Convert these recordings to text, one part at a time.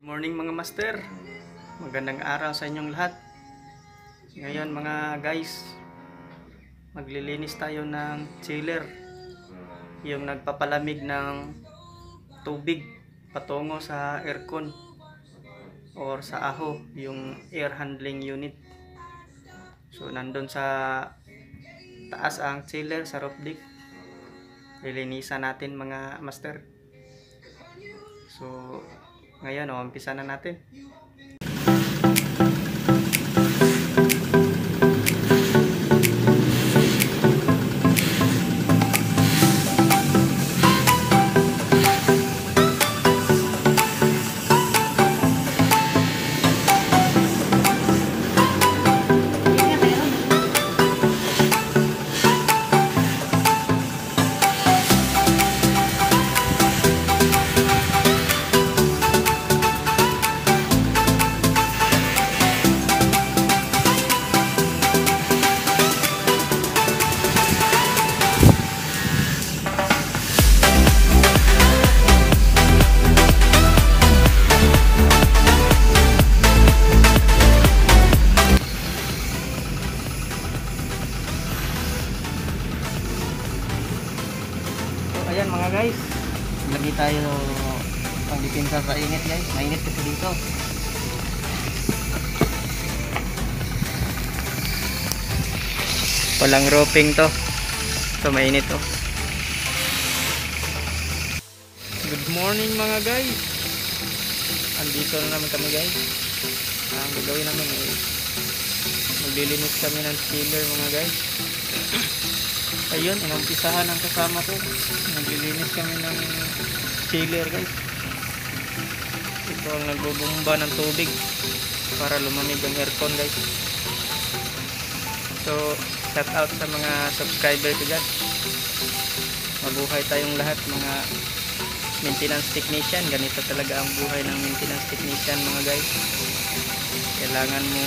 Morning mga master, magandang araw sa inyong lahat. Ngayon mga guys, maglilinis tayo ng chiller, yung nagpapalamig ng tubig patungo sa aircon or sa AHO, yung air handling unit. So nandun sa taas ang chiller sa roof deck. Lilinisan natin mga master. So ngayon, umpisa na natin. Ayan mga guys, lagi tayo pang depensa sa init guys, mainit kasi dito. Walang roofing to, so mainit to. Good morning mga guys, andito na naman kami guys. Ang gagawin namin ay maglilinis kami ng chiller mga guys. Ayun, inumpisahan ang kasama ko. Naglilinis kami ng chiller guys. Ito ang nagbubumba ng tubig para lumamig ang aircon guys. So, shout out sa mga subscriber ko dyan. Mabuhay tayong lahat mga maintenance technician. Ganito talaga ang buhay ng maintenance technician mga guys. Kailangan mo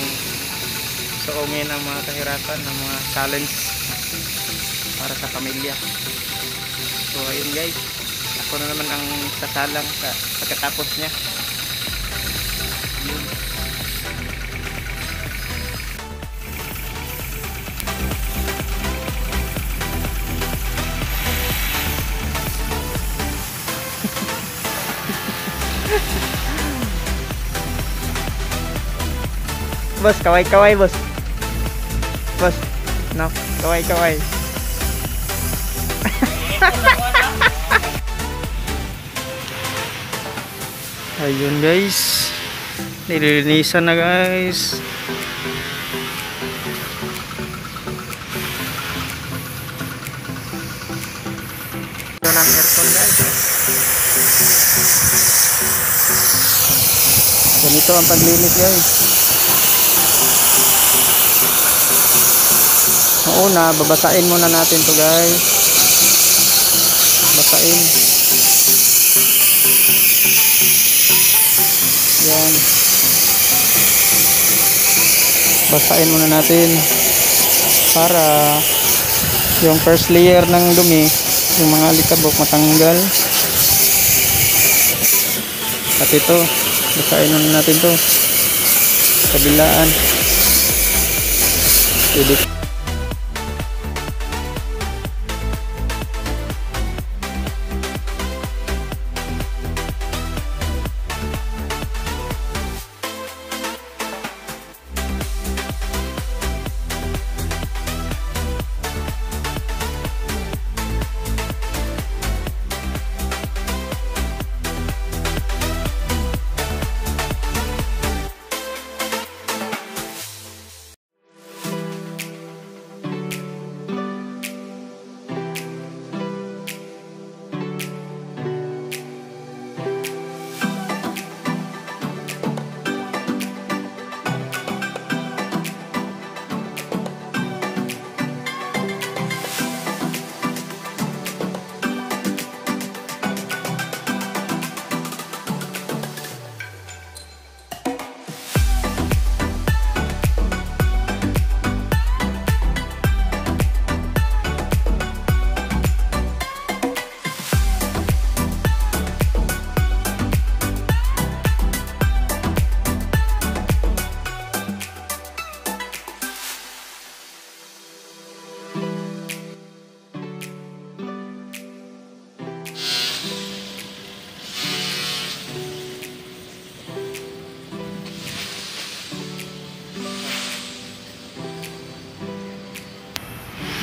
suungin ang mga kahirapan, ang mga challenge para sa pamilya. So ayun guys, ako na naman ang sasalang sa pagkatapos niya. Yun. Boss, kaway-kaway boss. Boss, no, kaway-kaway. Ayun guys, nililinisan na guys. Ito ng aircon guys. Ganito ang paglinis guys. Una, babasain muna natin to guys. Basain. Yan. Basain muna natin para yung first layer ng dumi, yung mga alikabok matanggal. At ito, basain muna natin to. Kabilaan. Pwede.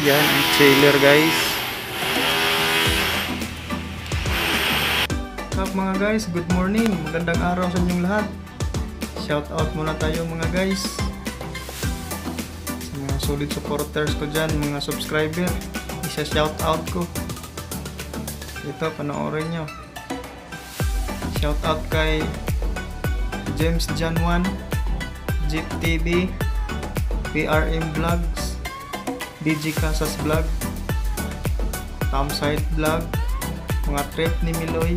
Yan ang trailer guys. Up mga guys, good morning. Magandang araw sa inyong lahat. Shout out muna tayo mga guys. Sa mga solid supporters ko dyan, mga subscriber. Isa shout out ko. Ito, panoorin nyo. Shout out kay James John 1, Jeep TV, PRM Vlogs, BG Casas Vlog, Campsite Vlog, mga trip ni Miloy,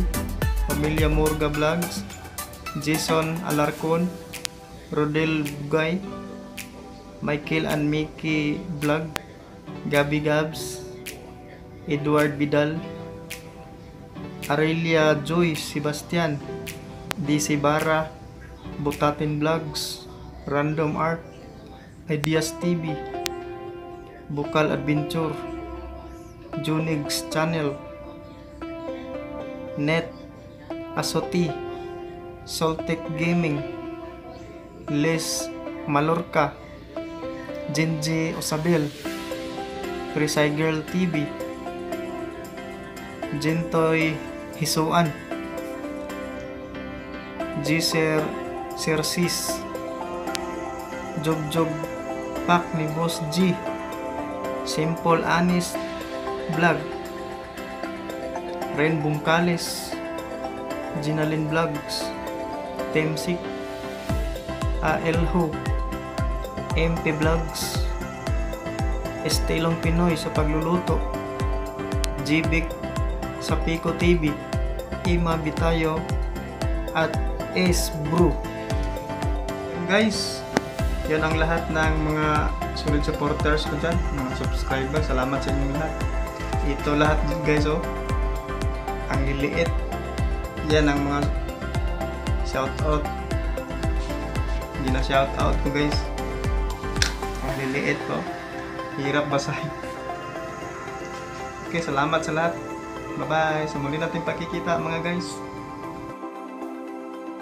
Pamilya Morga Vlogs, Jason Alarcon, Rodel Bugay, Michael and Mickey Vlog, Gabi Gabs, Edward Vidal, Aurelia Joy Sebastian, DC Barra, Butatin Vlogs, Random Art, Ideas TV, Bukal Adventure, Junix Channel, Net Asoti, Soltec Gaming, Les Malorca, Jinji Osabel, Prisay Girl TV, Jintoy Hisuan, Giser Sersis, Jogjog Pak ni Boss G, Simple Anis Vlog, Ren Bungkales, Ginalin Vlogs, Temsik, ALHO, MP Vlogs, Estelong Pinoy sa pagluluto, Jibic sa Pico TV, Ima Bitayo, at Ace Brew. Guys, yan ang lahat ng mga solid supporters ko dyan, mga subscribers. Salamat sa inyo lahat. Ito lahat guys, oh, ang liliit. Yan ang mga shoutout. Hindi na shoutout ko guys. Ang liliit ko. Hirap basahin. Okay, salamat sa lahat. Bye bye. Sa muli natin pakikita mga guys.